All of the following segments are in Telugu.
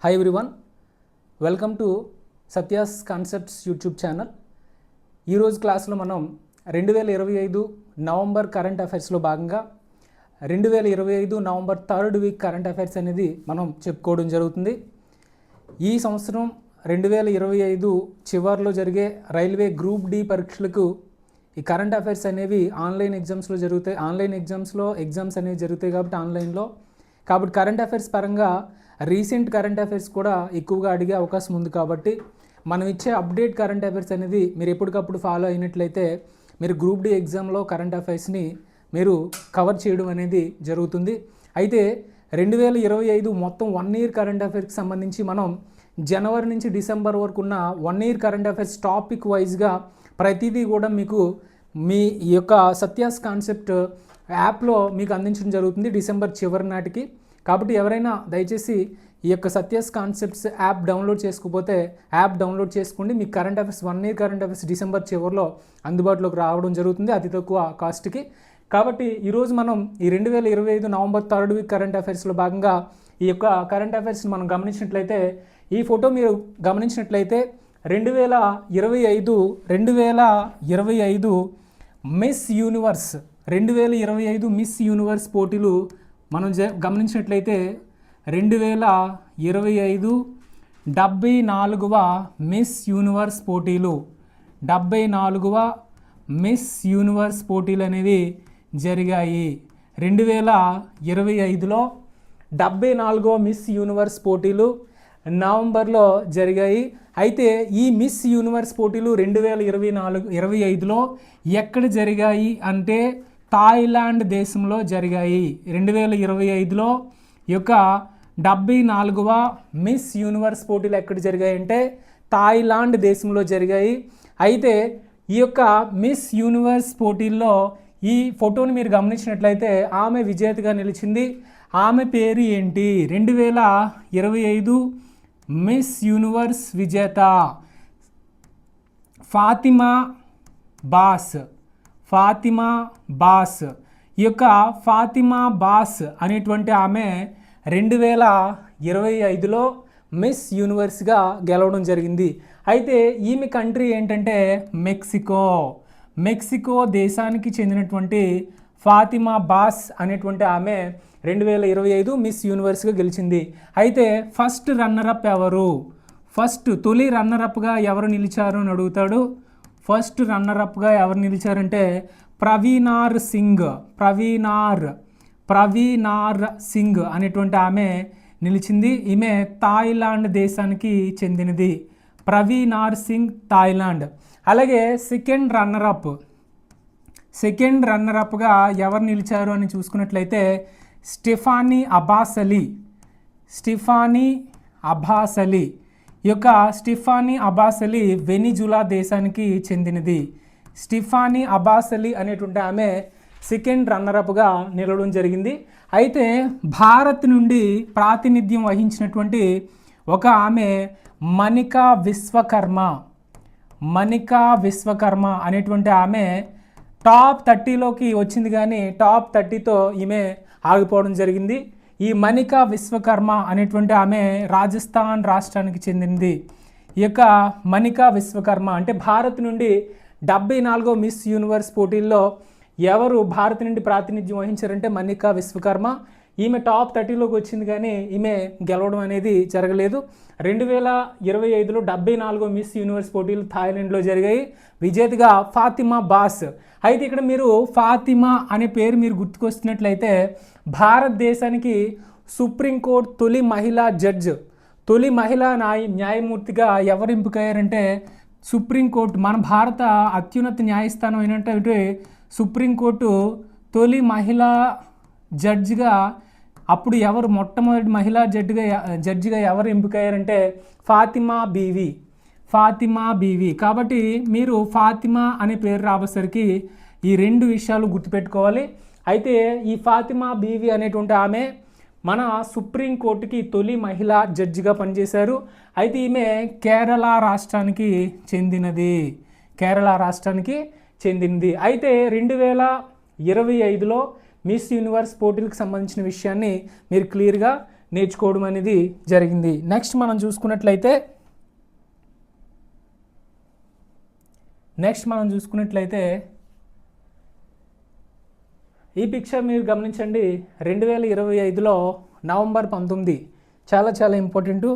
Hi everyone, welcome to Satya's concepts YouTube channel. ఈరోజు క్లాస్లో మనం 2025 నవంబర్ కరెంట్ అఫైర్స్లో భాగంగా 2025 November third week current affairs అనేది మనం చెప్పుకోవడం జరుగుతుంది. ఈ సంవత్సరం 2025 చివరిలో జరిగే రైల్వే గ్రూప్ డి పరీక్షలకు ఈ కరెంట్ అఫైర్స్ అనేవి ఆన్లైన్ ఎగ్జామ్స్లో జరుగుతాయి. ఆన్లైన్ ఎగ్జామ్స్ అనేవి జరుగుతాయి కాబట్టి ఆన్లైన్లో కాబట్టి కరెంట్ అఫైర్స్ పరంగా రీసెంట్ కరెంట్ అఫైర్స్ కూడా ఎక్కువగా అడిగే అవకాశం ఉంది. కాబట్టి మనం ఇచ్చే అప్డేట్ కరెంట్ అఫైర్స్ అనేది మీరు ఎప్పటికప్పుడు ఫాలో అయినట్లయితే మీరు గ్రూప్ డి ఎగ్జామ్లో కరెంట్ అఫైర్స్ని మీరు కవర్ చేయడం అనేది జరుగుతుంది. అయితే 2025 మొత్తం 1 ఇయర్ కరెంట్ అఫైర్స్కి సంబంధించి మనం జనవరి నుంచి డిసెంబర్ వరకు ఉన్న 1 ఇయర్ కరెంట్ అఫైర్స్ టాపిక్ వైజ్గా ప్రతిదీ కూడా మీకు మీ యొక్క సత్యాస్ కాన్సెప్ట్ యాప్లో మీకు అందించడం జరుగుతుంది డిసెంబర్ చివరి నాటికి. కాబట్టి ఎవరైనా దయచేసి ఈ యొక్క సత్యాస్ కాన్సెప్ట్స్ యాప్ డౌన్లోడ్ చేసుకోకపోతే యాప్ డౌన్లోడ్ చేసుకోండి. మీకు current affairs 1 year current affairs December చివరిలో అందుబాటులోకి రావడం జరుగుతుంది అతి తక్కువ కాస్ట్కి. కాబట్టి ఈరోజు మనం ఈ 2025 నవంబర్ థర్డ్ వీక్ కరెంట్ అఫైర్స్లో భాగంగా ఈ యొక్క కరెంట్ అఫైర్స్ని మనం గమనించినట్లయితే ఈ ఫోటో మీరు గమనించినట్లయితే 2025 మిస్ యూనివర్స్ 2025 మిస్ యూనివర్స్ పోటీలు మనం గమనించినట్లయితే 2025 74వ మిస్ యూనివర్స్ పోటీలు 74వ మిస్ యూనివర్స్ పోటీలు అనేవి జరిగాయి. 2025లో 74వ మిస్ యూనివర్స్ పోటీలు నవంబర్లో జరిగాయి. అయితే ఈ మిస్ యూనివర్స్ పోటీలు 2025లో ఎక్కడ జరిగాయి అంటే థాయిలాండ్ దేశంలో జరిగాయి. 2025లో యొక్క 74వ మిస్ యూనివర్స్ పోటీలు ఎక్కడ జరిగాయి అంటే థాయిలాండ్ దేశంలో జరిగాయి. అయితే ఈ యొక్క మిస్ యూనివర్స్ పోటీల్లో ఈ ఫోటోని మీరు గమనించినట్లయితే ఆమె విజేతగా నిలిచింది. ఆమె పేరు ఏంటి? 2025 మిస్ యూనివర్స్ విజేత ఫాతిమా బాస్. ఈ యొక్క ఫాతిమా బాస్ అనేటువంటి ఆమె 2025లో మిస్ యూనివర్స్గా గెలవడం జరిగింది. అయితే ఈమె కంట్రీ ఏంటంటే మెక్సికో దేశానికి చెందినటువంటి ఫాతిమా బాస్ అనేటువంటి ఆమె 2025 మిస్ యూనివర్స్గా గెలిచింది. అయితే ఫస్ట్ రన్నరప్ ఎవరు? తొలి రన్నరప్గా ఎవరు నిలిచారు అని అడుగుతాడు. ఫస్ట్ రన్నరప్గా ఎవరు నిలిచారంటే ప్రవీణార్ సింగ్ అనేటువంటి ఆమె నిలిచింది. ఈమె థాయిలాండ్ దేశానికి చెందినది. ప్రవీణార్ సింగ్ థాయిలాండ్. అలాగే సెకండ్ రన్నరప్గా ఎవరు నిలిచారు అని చూసుకున్నట్లయితే స్టెఫానీ అబ్బాస్ అలీ. ఈ యొక్క స్టెఫానీ అబ్బాస్ అలీ వెనిజులా దేశానికి చెందినది. స్టెఫానీ అబ్బాస్ అలీ అనేటువంటి ఆమె సెకండ్ రన్నరప్గా నిలవడం జరిగింది. అయితే భారత్ నుండి ప్రాతినిధ్యం వహించినటువంటి ఒక ఆమె మనికా విశ్వకర్మ అనేటువంటి ఆమె టాప్ 30లోకి వచ్చింది, కానీ టాప్ 30తో ఈమె ఆగిపోవడం జరిగింది. ఈ మనికా విశ్వకర్మ అనేటువంటి ఆమె రాజస్థాన్ రాష్ట్రానికి చెందింది. ఈ యొక్క మనికా విశ్వకర్మ అంటే భారత్ నుండి 74వ మిస్ యూనివర్స్ పోటీల్లో ఎవరు భారత్ నుండి ప్రాతినిధ్యం వహించారంటే మనికా విశ్వకర్మ. ఈమె టాప్ 30లోకి వచ్చింది, కానీ ఈమె గెలవడం అనేది జరగలేదు. 2025లో 74వ మిస్ యూనివర్స్ పోటీలు థాయిలాండ్లో జరిగాయి. విజేతగా ఫాతిమా బాస్. అయితే ఇక్కడ మీరు ఫాతిమా అనే పేరు మీరు గుర్తుకొస్తున్నట్లయితే భారతదేశానికి సుప్రీంకోర్టు తొలి మహిళా న్యాయమూర్తిగా ఎవరు ఎంపికయ్యారంటే సుప్రీంకోర్టు, మన భారత అత్యున్నత న్యాయస్థానం అయినటువంటి సుప్రీంకోర్టు తొలి మహిళా జడ్జిగా అప్పుడు ఎవరు మొట్టమొదటి మహిళా జడ్జిగా ఎవరు ఎంపికయ్యారంటే ఫాతిమా బీవి. కాబట్టి మీరు ఫాతిమా అనే పేరు రాబోసరికి ఈ 2 విషయాలు గుర్తుపెట్టుకోవాలి. అయితే ఈ ఫాతిమా బీవి అనేటువంటి ఆమె మన సుప్రీంకోర్టుకి తొలి మహిళా జడ్జిగా పనిచేశారు. అయితే ఈమె కేరళ రాష్ట్రానికి చెందినది. అయితే 2025లో మిస్ యూనివర్స్ పోటీలకు సంబంధించిన విషయాన్ని మీరు క్లియర్గా నేర్చుకోవడం అనేది జరిగింది. నెక్స్ట్ మనం చూసుకున్నట్లయితే ఈ పిక్చర్ మీరు గమనించండి. 2025లో నవంబర్ 19 చాలా చాలా ఇంపార్టెంటు.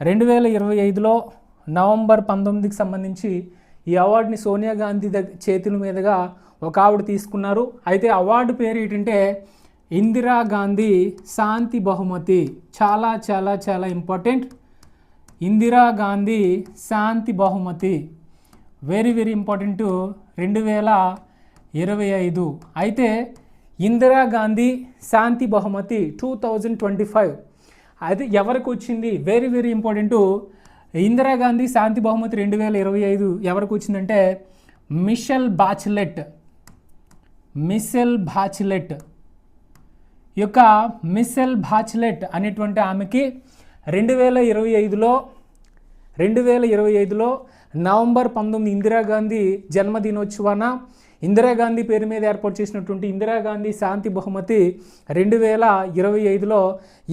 2025లో నవంబర్ 19కి సంబంధించి ఈ అవార్డుని సోనియా గాంధీ చేతుల మీదుగా ఒక ఆవిడ తీసుకున్నారు. అయితే అవార్డు పేరు ఏంటంటే ఇందిరాగాంధీ శాంతి బహుమతి. చాలా చాలా చాలా ఇంపార్టెంట్. ఇందిరాగాంధీ శాంతి బహుమతి వెరీ వెరీ ఇంపార్టెంట్ 2025. అయితే ఇందిరాగాంధీ శాంతి బహుమతి 2025 అది ఎవరికి వచ్చింది? Very very important. ఇందిరాగాంధీ శాంతి బహుమతి 2025 ఎవరికి వచ్చిందంటే మిషెల్ బాచిలెట్. యొక్క మిషెల్ బాచిలెట్ అనేటువంటి ఆమెకి 2025లో నవంబర్ 19 ఇందిరాగాంధీ జన్మదినోత్సవాన ఇందిరాగాంధీ పేరు మీద ఏర్పాటు చేసినటువంటి ఇందిరాగాంధీ శాంతి బహుమతి 2025లో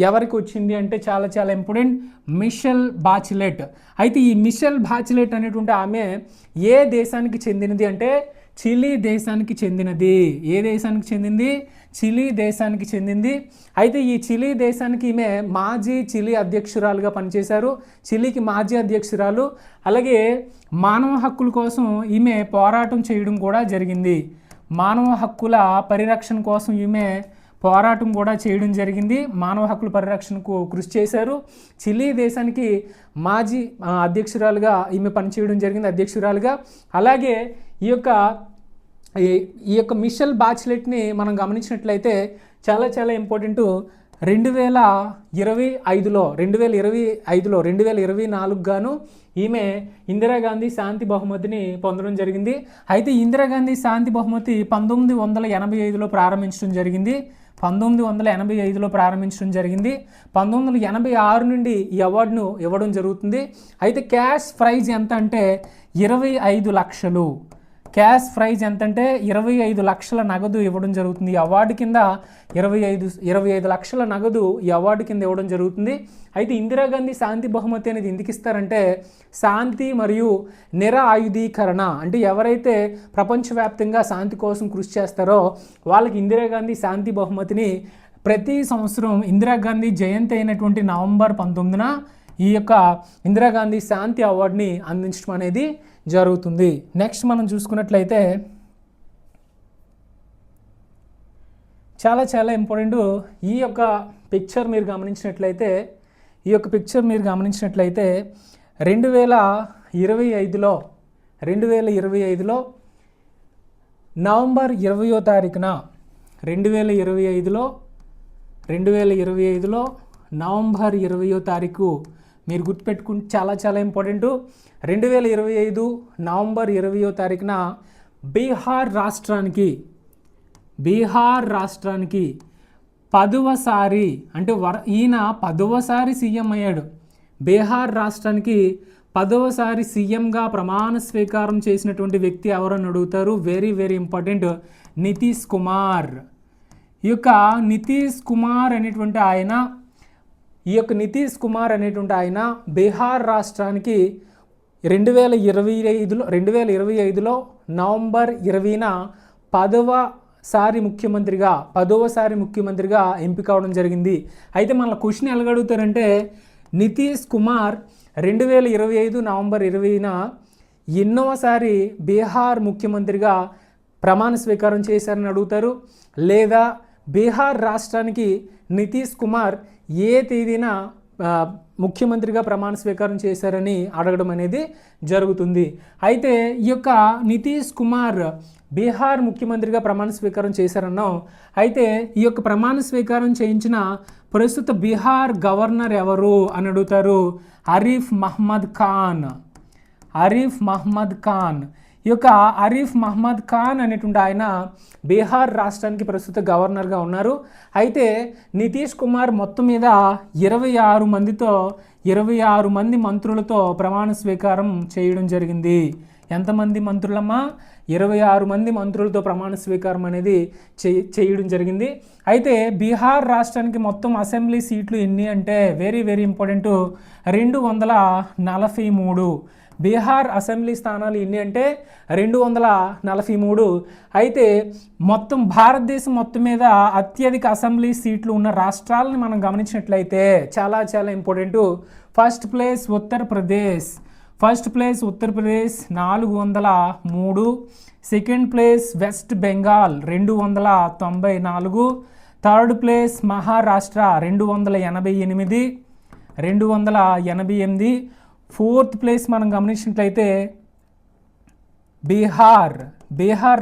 ఎవరికి వచ్చింది అంటే చాలా చాలా ఇంపార్టెంట్, మిషెల్ బాచిలెట్. అయితే ఈ మిషెల్ బాచిలెట్ అనేటువంటి ఆమె ఏ దేశానికి చెందినది అంటే చిలీ దేశానికి చెందినది. ఏ దేశానికి చెందింది? చిలీ దేశానికి చెందింది. అయితే ఈ చిలీ దేశానికి ఈమె మాజీ చిలీ అధ్యక్షురాలుగా పనిచేశారు. చిలీకి మాజీ అధ్యక్షురాలు. అలాగే మానవ హక్కుల కోసం ఈమె పోరాటం చేయడం కూడా జరిగింది. మానవ హక్కుల పరిరక్షణ కోసం ఈమె పోరాటం కూడా చేయడం జరిగింది. మానవ హక్కుల పరిరక్షణకు కృషి చేశారు. చిలీ దేశానికి మాజీ అధ్యక్షురాలుగా ఈమె పనిచేయడం జరిగింది, అధ్యక్షురాలుగా. అలాగే ఈ యొక్క మిషెల్ బాచిలెట్ని మనం గమనించినట్లయితే చాలా చాలా ఇంపార్టెంట్. 2024 గాను ఈమె ఇందిరాగాంధీ శాంతి బహుమతిని పొందడం జరిగింది. అయితే ఇందిరాగాంధీ శాంతి బహుమతి 1985లో ప్రారంభించడం జరిగింది. 1986 నుండి ఈ అవార్డును ఇవ్వడం జరుగుతుంది. అయితే క్యాష్ ప్రైజ్ ఎంత అంటే 25 లక్షలు. క్యాష్ ప్రైజ్ ఎంతంటే 25 లక్షల నగదు ఇవ్వడం జరుగుతుంది. ఈ అవార్డు కింద 25 లక్షల నగదు ఈ అవార్డు కింద ఇవ్వడం జరుగుతుంది. అయితే ఇందిరాగాంధీ శాంతి బహుమతి అనేది ఎందుకు ఇస్తారంటే శాంతి మరియు నిరాయుధీకరణ, అంటే ఎవరైతే ప్రపంచవ్యాప్తంగా శాంతి కోసం కృషి చేస్తారో వాళ్ళకి ఇందిరాగాంధీ శాంతి బహుమతిని ప్రతి సంవత్సరం ఇందిరాగాంధీ జయంతి అయినటువంటి నవంబర్ 19న ఈ యొక్క ఇందిరాగాంధీ శాంతి అవార్డుని అందించడం అనేది జరుగుతుంది. నెక్స్ట్ మనం చూసుకున్నట్లయితే చాలా చాలా ఇంపార్టెంట్. ఈ యొక్క పిక్చర్ మీరు గమనించినట్లయితే 2025లో నవంబర్ 20వ తారీఖున 2025లో నవంబర్ 20వ తారీఖు మీరు గుర్తుపెట్టుకుంటే చాలా చాలా ఇంపార్టెంట్. 2025 నవంబర్ 20వ తారీఖున బీహార్ రాష్ట్రానికి 10వసారి అంటే ఈయన 10వసారి సీఎం అయ్యాడు. బీహార్ రాష్ట్రానికి 10వసారి సీఎంగా ప్రమాణ స్వీకారం చేసినటువంటి వ్యక్తి ఎవరని అడుగుతారు. Very very important, Nitish Kumar. ఈ యొక్క నితీష్ కుమార్ అనేటువంటి ఆయన బీహార్ రాష్ట్రానికి 2025లో నవంబర్ 20న 10వసారి ముఖ్యమంత్రిగా ఎంపిక అవడం జరిగింది. అయితే మన క్వశ్చన్ ఎలాగడుగుతారంటే నితీష్ కుమార్ 2025 నవంబర్ 20న ఎన్నోసారి బీహార్ ముఖ్యమంత్రిగా ప్రమాణ స్వీకారం చేశారని అడుగుతారు. లేదా బీహార్ రాష్ట్రానికి నితీష్ కుమార్ ఏ తేదీన ముఖ్యమంత్రిగా ప్రమాణ స్వీకారం చేశారని అడగడం అనేది జరుగుతుంది. అయితే ఈ యొక్క నితీష్ కుమార్ బీహార్ ముఖ్యమంత్రిగా ప్రమాణ స్వీకారం చేశారన్నాం. అయితే ఈ యొక్క ప్రమాణ స్వీకారం చేయించిన ప్రస్తుత బీహార్ గవర్నర్ ఎవరు అని అడుగుతారు. ఆరిఫ్ మహమ్మద్ ఖాన్. ఈ యొక్క ఆరిఫ్ మహమ్మద్ ఖాన్ అనేటువంటి ఆయన బీహార్ రాష్ట్రానికి ప్రస్తుత గవర్నర్గా ఉన్నారు. అయితే నితీష్ కుమార్ మొత్తం మీద 26 మంది మంత్రులతో ప్రమాణ స్వీకారం చేయడం జరిగింది. ఎంతమంది మంత్రులమ్మా? 26 మంది మంత్రులతో ప్రమాణ స్వీకారం అనేది చేయడం జరిగింది. అయితే బీహార్ రాష్ట్రానికి మొత్తం అసెంబ్లీ సీట్లు ఎన్ని అంటే very very important, 243. Bihar assembly స్థానాలు ఎన్ని అంటే 243. అయితే మొత్తం భారతదేశం మొత్తం మీద అత్యధిక అసెంబ్లీ సీట్లు ఉన్న రాష్ట్రాలను మనం గమనించినట్లయితే చాలా చాలా important. First place Uttar Pradesh 403. Second place west Bengal 294. Third place Maharashtra 288. Fourth place మనం గమనించినట్లయితే బీహార్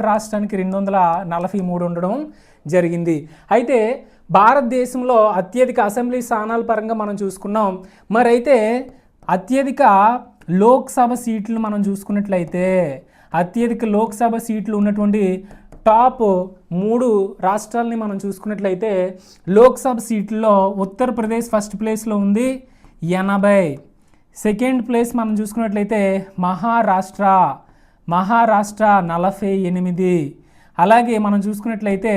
రాష్ట్రానికి 243 ఉండడం జరిగింది. అయితే భారతదేశంలో అత్యధిక అసెంబ్లీ స్థానాల పరంగా మనం చూసుకున్నాం. మరైతే అత్యధిక లోక్సభ సీట్లు మనం చూసుకున్నట్లయితే అత్యధిక లోక్సభ సీట్లు ఉన్నటువంటి టాప్ 3 రాష్ట్రాలని మనం చూసుకున్నట్లయితే లోక్సభ సీట్లలో ఉత్తరప్రదేశ్ ఫస్ట్ ప్లేస్లో ఉంది 80. సెకండ్ ప్లేస్ మనం చూసుకున్నట్లయితే మహారాష్ట్ర 48. అలాగే మనం చూసుకున్నట్లయితే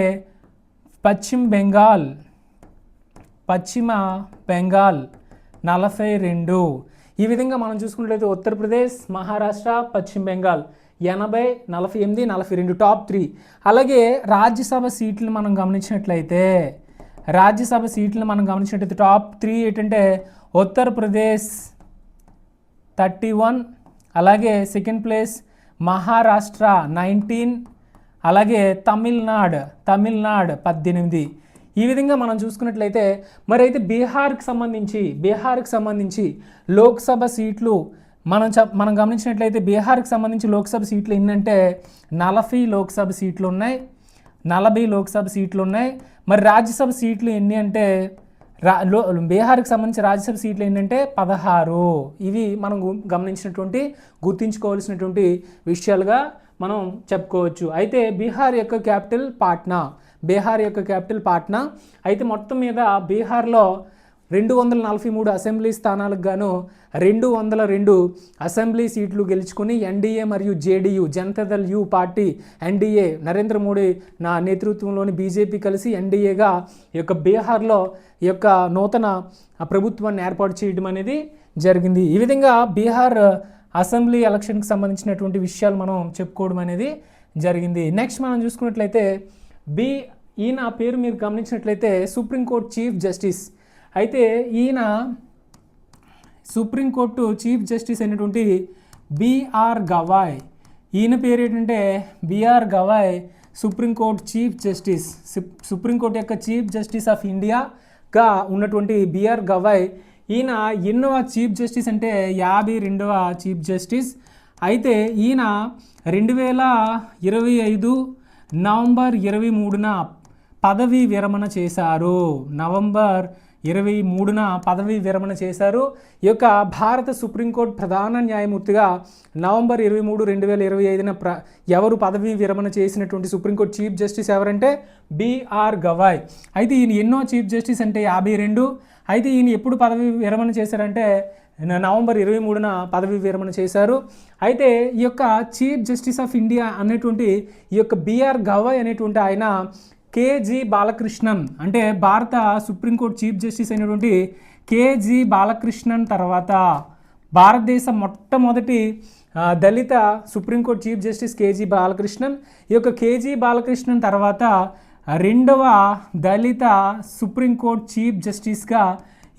పశ్చిమ బెంగాల్ 42. ఈ విధంగా మనం చూసుకున్నట్లయితే ఉత్తరప్రదేశ్, మహారాష్ట్ర, పశ్చిమ బెంగాల్ 80, 48, 42 టాప్ 3. అలాగే రాజ్యసభ సీట్లు మనం గమనించినట్లయితే టాప్ 3 ఏంటంటే ఉత్తరప్రదేశ్ 31. అలాగే సెకండ్ ప్లేస్ మహారాష్ట్ర 19. అలాగే తమిళనాడు 18. ఈ విధంగా మనం చూసుకున్నట్లయితే మరైతే బీహార్కి సంబంధించి లోక్సభ సీట్లు మనం గమనించినట్లయితే బీహార్కి సంబంధించి లోక్సభ సీట్లు ఏంటంటే 40 లోక్సభ సీట్లు ఉన్నాయి. మరి రాజ్యసభ సీట్లు ఎన్ని అంటే బీహార్కి సంబంధించి రాజ్యసభ సీట్లు ఏంటంటే 16. ఇవి మనం గుర్తుంచుకోవాల్సినటువంటి విషయాలుగా మనం చెప్పుకోవచ్చు. అయితే బీహార్ యొక్క క్యాపిటల్ పాట్నా. అయితే మొత్తం మీద బీహార్లో 243 అసెంబ్లీ స్థానాలకు గాను 202 అసెంబ్లీ సీట్లు గెలుచుకుని ఎన్డీఏ మరియు JDU Janata Dal you party NDA Narendra Modi నేతృత్వంలోని బీజేపీ కలిసి ఎన్డీఏగా ఈ యొక్క బీహార్లో ఈ యొక్క నూతన ప్రభుత్వాన్ని ఏర్పాటు చేయడం అనేది జరిగింది. ఈ విధంగా బీహార్ అసెంబ్లీ ఎలక్షన్కి సంబంధించినటువంటి విషయాలు మనం చెప్పుకోవడం అనేది జరిగింది. నెక్స్ట్ మనం చూసుకున్నట్లయితే ఈయన పేరు మీరు గమనించినట్లయితే సుప్రీంకోర్టు చీఫ్ జస్టిస్. అయితే ఈయన సుప్రీంకోర్టు చీఫ్ జస్టిస్ అయినటువంటి బిఆర్ గవాయ్. ఈయన పేరు ఏంటంటే B R Gavai, supreme court chief justice. Supreme court యొక్క చీఫ్ జస్టిస్ ఆఫ్ ఇండియాగా ఉన్నటువంటి బిఆర్ గవాయ్. ఈయన ఎన్నవ చీఫ్ జస్టిస్ అంటే 52వ చీఫ్ జస్టిస్. అయితే ఈయన 2025 నవంబర్ 23న పదవీ విరమణ చేశారు. నవంబర్ 23న పదవీ విరమణ చేశారు. ఈ యొక్క భారత సుప్రీంకోర్టు ప్రధాన న్యాయమూర్తిగా నవంబర్ 23, 2025న ఎవరు పదవీ విరమణ చేసినటువంటి సుప్రీంకోర్టు చీఫ్ జస్టిస్ ఎవరంటే బిఆర్ గవాయ్. అయితే ఈయన ఎన్నో చీఫ్ జస్టిస్ అంటే 52. అయితే ఈయన ఎప్పుడు పదవీ విరమణ చేశారంటే నవంబర్ 23న పదవీ విరమణ చేశారు. అయితే ఈ యొక్క చీఫ్ జస్టిస్ ఆఫ్ ఇండియా అనేటువంటి ఈ యొక్క బిఆర్ గవాయ్ అనేటువంటి ఆయన కేజీ బాలకృష్ణన్ అంటే భారత సుప్రీంకోర్టు చీఫ్ జస్టిస్ అయినటువంటి కేజీ బాలకృష్ణన్ తర్వాత భారతదేశ మొట్టమొదటి Dalit supreme court chief justice KG Balakrishnan. ఈ యొక్క కేజీ బాలకృష్ణన్ తర్వాత రెండవ దళిత సుప్రీంకోర్టు చీఫ్ జస్టిస్గా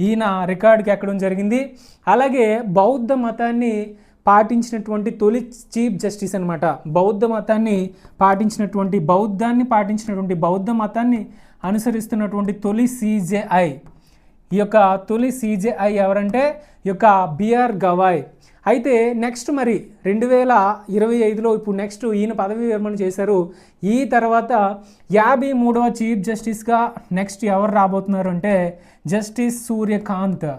ఈయన రికార్డుకి ఎక్కడం జరిగింది. అలాగే బౌద్ధ మతాన్ని పాటించినటువంటి తొలి చీఫ్ జస్టిస్ అనమాట. బౌద్ధ మతాన్ని అనుసరిస్తున్నటువంటి తొలి సిజేఐ. ఈ యొక్క తొలి సిజేఐ ఎవరంటే ఈ యొక్క బిఆర్ గవాయ్. అయితే నెక్స్ట్ మరి 2025లో ఇప్పుడు నెక్స్ట్ ఈయన పదవి విరమణ చేశారు. ఈ తర్వాత 53వ చీఫ్ జస్టిస్గా నెక్స్ట్ ఎవరు రాబోతున్నారు అంటే జస్టిస్ సూర్యకాంత్.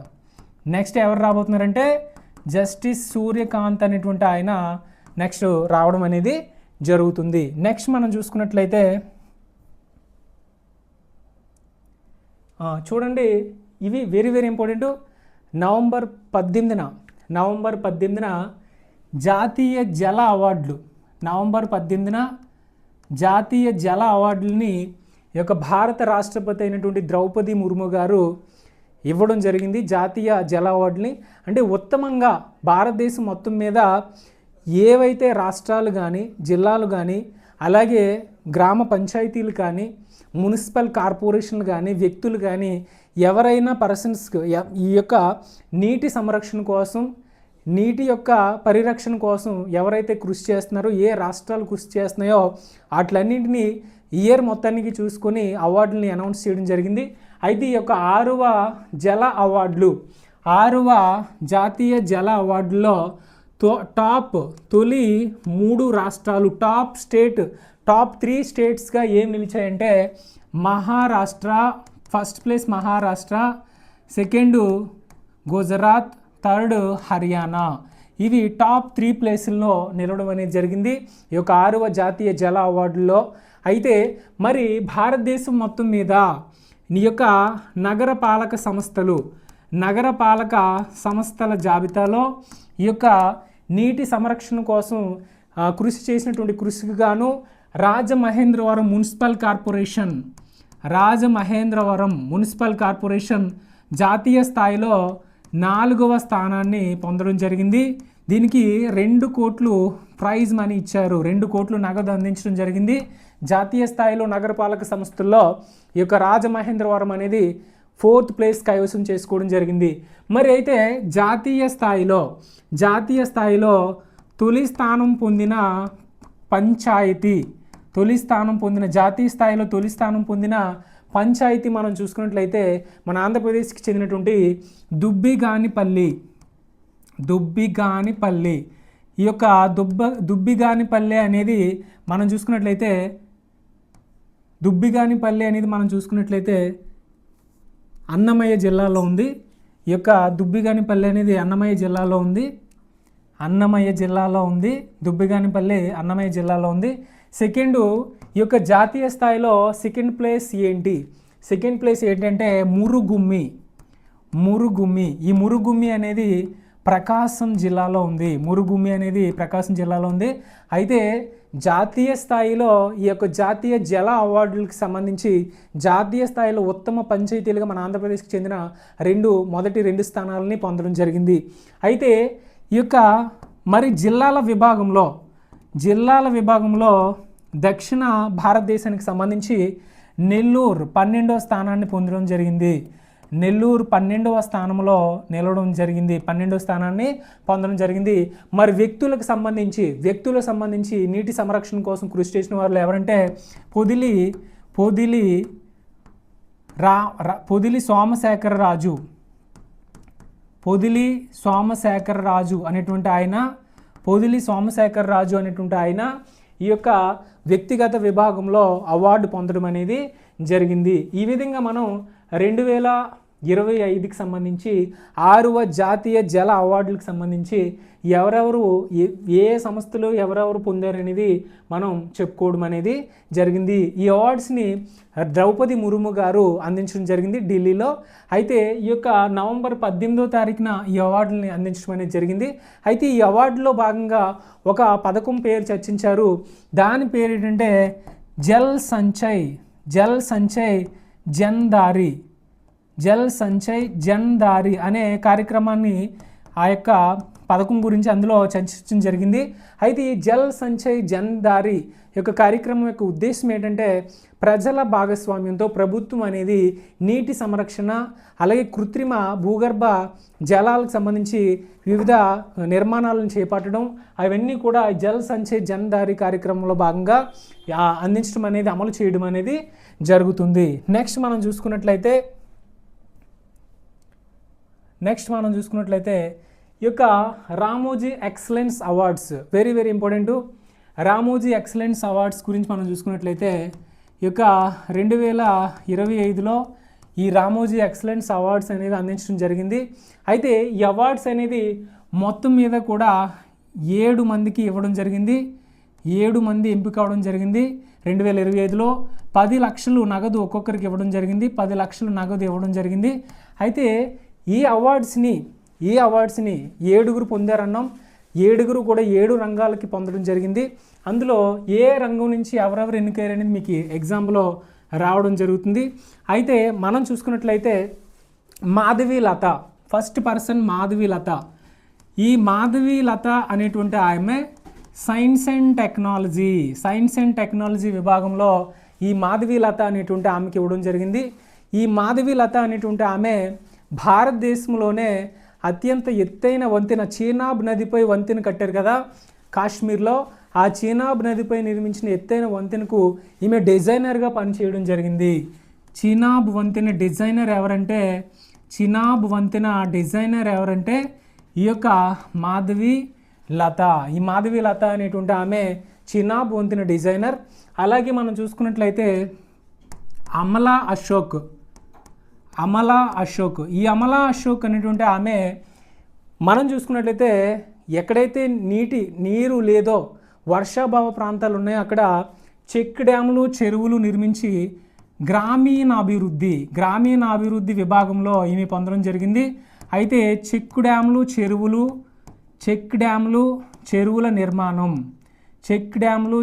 జస్టిస్ సూర్యకాంత్ అనేటువంటి ఆయన నెక్స్ట్ రావడం అనేది జరుగుతుంది. నెక్స్ట్ మనం చూసుకున్నట్లయితే చూడండి, ఇవి వెరీ వెరీ ఇంపార్టెంట్. నవంబర్ 18న జాతీయ జల అవార్డులు నవంబర్ 18న జాతీయ జల అవార్డులని ఈ యొక్క భారత రాష్ట్రపతి అయినటువంటి ద్రౌపది ముర్ము గారు ఇవ్వడం జరిగింది. జాతీయ జల అవార్డుని అంటే ఉత్తమంగా భారతదేశం మొత్తం మీద ఏవైతే రాష్ట్రాలు కానీ జిల్లాలు కానీ అలాగే గ్రామ పంచాయతీలు కానీ మున్సిపల్ కార్పొరేషన్లు కానీ వ్యక్తులు కానీ ఎవరైనా పర్సన్స్ ఈ యొక్క నీటి సంరక్షణ కోసం నీటి యొక్క పరిరక్షణ కోసం ఎవరైతే కృషి చేస్తున్నారో ఏ రాష్ట్రాలు కృషి చేస్తున్నాయో వాటిలన్నింటినీ ఇయర్ మొత్తానికి చూసుకొని అవార్డులని అనౌన్స్ చేయడం జరిగింది. అయితే ఈ యొక్క 6వ జల అవార్డులు 6వ జాతీయ జల అవార్డుల్లో తొలి 3 రాష్ట్రాలు టాప్ 3 స్టేట్స్గా ఏం నిలిచాయంటే Maharashtra, first place Maharashtra, second Gujarat, third Haryana. ఇవి టాప్ 3 ప్లేసుల్లో నిలవడం అనేది జరిగింది ఈ యొక్క 6వ జాతీయ జల అవార్డుల్లో. అయితే మరి భారతదేశం మొత్తం మీద ఈ యొక్క నగరపాలక సంస్థల జాబితాలో ఈ యొక్క నీటి సంరక్షణ కోసం కృషి చేసినటువంటి కృషికి గాను రాజమహేంద్రవరం మున్సిపల్ కార్పొరేషన్ జాతీయ స్థాయిలో 4వ స్థానాన్ని పొందడం జరిగింది. దీనికి 2 కోట్లు ప్రైజ్ మనీ ఇచ్చారు, 2 కోట్లు నగదు అందించడం జరిగింది. జాతీయ స్థాయిలో నగరపాలక సంస్థల్లో ఈ యొక్క రాజమహేంద్రవరం అనేది 4th ప్లేస్ కైవసం చేసుకోవడం జరిగింది. మరి అయితే జాతీయ స్థాయిలో తొలి స్థానం పొందిన పంచాయతీ మనం చూసుకున్నట్లయితే మన ఆంధ్రప్రదేశ్కి చెందినటువంటి దుబ్బిగానిపల్లి. ఈ యొక్క దుబ్బిగానిపల్లి అనేది మనం చూసుకున్నట్లయితే అన్నమయ్య జిల్లాలో ఉంది. ఈ యొక్క దుబ్బిగానిపల్లి అనేది అన్నమయ్య జిల్లాలో ఉంది. దుబ్బిగానిపల్లి అన్నమయ్య జిల్లాలో ఉంది. సెకండ్ ఈ యొక్క జాతీయ స్థాయిలో సెకండ్ ప్లేస్ ఏంటంటే మురుగుమ్మి. ఈ మురుగుమ్మి అనేది ప్రకాశం జిల్లాలో ఉంది. అయితే జాతీయ స్థాయిలో ఈ యొక్క జాతీయ జల అవార్డులకు సంబంధించి జాతీయ స్థాయిలో ఉత్తమ పంచాయతీలుగా మన ఆంధ్రప్రదేశ్కి చెందిన మొదటి 2 స్థానాలని పొందడం జరిగింది. అయితే ఈ యొక్క మరి జిల్లాల విభాగంలో దక్షిణ భారతదేశానికి సంబంధించి నెల్లూరు 12వ స్థానాన్ని పొందడం జరిగింది. నెల్లూరు 12వ స్థానంలో నిలవడం జరిగింది, 12వ స్థానాన్ని పొందడం జరిగింది. మరి వ్యక్తులకు సంబంధించి నీటి సంరక్షణ కోసం కృషి చేసిన వాళ్ళు ఎవరంటే పొదిలి సోమశేఖరరాజు అనేటువంటి ఆయన ఈ యొక్క వ్యక్తిగత విభాగంలో అవార్డు పొందడం అనేది జరిగింది. ఈ విధంగా మనం 2025కి సంబంధించి 6వ జాతీయ జల అవార్డులకు సంబంధించి ఎవరెవరు ఏ సంస్థలు ఎవరెవరు పొందారనేది మనం చెప్పుకోవడం అనేది జరిగింది. ఈ అవార్డ్స్ని ద్రౌపది ముర్ము గారు అందించడం జరిగింది ఢిల్లీలో. అయితే ఈ యొక్క నవంబర్ 18వ తారీఖున ఈ అవార్డుని అందించడం అనేది జరిగింది. అయితే ఈ అవార్డులో భాగంగా ఒక పథకం పేరు చర్చించారు. దాని పేరు ఏంటంటే జల్ సంచయ్ జన్ దారి అనే కార్యక్రమాన్ని ఆ యొక్క పథకం గురించి అందులో చర్చించడం జరిగింది. అయితే ఈ జల్ సంచయ్ జన్ దారి యొక్క కార్యక్రమం యొక్క ఉద్దేశం ఏంటంటే ప్రజల భాగస్వామ్యంతో ప్రభుత్వం అనేది నీటి సంరక్షణ అలాగే కృత్రిమ భూగర్భ జలాలకు సంబంధించి వివిధ నిర్మాణాలను చేపట్టడం అవన్నీ కూడా జల్ సంచయ్ జన్ దారి కార్యక్రమంలో భాగంగా అందించడం అనేది అమలు చేయడం అనేది జరుగుతుంది. నెక్స్ట్ మనం చూసుకున్నట్లయితే ఈ యొక్క Ramoji excellence awards very important. Ramoji excellence awards గురించి మనం చూసుకున్నట్లయితే ఈ యొక్క 2025లో ఈ రామోజీ ఎక్సలెన్స్ అవార్డ్స్ అనేది అందించడం జరిగింది. అయితే ఈ అవార్డ్స్ అనేది మొత్తం మీద కూడా 7 మందికి ఇవ్వడం జరిగింది. 7 మంది ఎంపిక అవడం జరిగింది. 2025లో 10 లక్షలు నగదు ఒక్కొక్కరికి ఇవ్వడం జరిగింది. 10 లక్షలు నగదు ఇవ్వడం జరిగింది. అయితే ఈ అవార్డ్స్ని 7 పొందారన్నాం. 7 కూడా 7 రంగాలకి పొందడం జరిగింది. అందులో ఏ రంగం నుంచి ఎవరెవరు ఎన్నికయ్యారు అనేది మీకు ఎగ్జామ్లో రావడం జరుగుతుంది. అయితే మనం చూసుకున్నట్లయితే మాధవీలత, ఫస్ట్ పర్సన్ మాధవీలత. ఈ మాధవీలత అనేటువంటి ఆమె సైన్స్ అండ్ టెక్నాలజీ విభాగంలో ఈ మాధవీలత అనేటువంటి ఆమెకి ఇవ్వడం జరిగింది. ఈ మాధవీలత అనేటువంటి ఆమె భారతదేశంలోనే అత్యంత ఎత్తైన వంతెన, చీనాబ్ నదిపై వంతెన కట్టారు కదా కాశ్మీర్లో, ఆ చీనాబ్ నదిపై నిర్మించిన ఎత్తైన వంతెనకు ఈమె డిజైనర్గా పనిచేయడం జరిగింది. చీనాబ్ వంతెన డిజైనర్ ఎవరంటే ఈ యొక్క మాధవీలత. ఈ మాధవీలత అనేటువంటి ఆమె చీనాబ్ వంతెన డిజైనర్. అలాగే మనం చూసుకున్నట్లయితే అమలా అశోక్. ఈ అమలా అశోక్ అనేటువంటి ఆమె మనం చూసుకున్నట్లయితే ఎక్కడైతే నీరు లేదో వర్షాభావ ప్రాంతాలు ఉన్నాయో అక్కడ చెక్ డ్యాములు, చెరువులు నిర్మించి గ్రామీణాభివృద్ధి విభాగంలో ఈమె పొందడం జరిగింది. అయితే చెక్ డ్యాములు,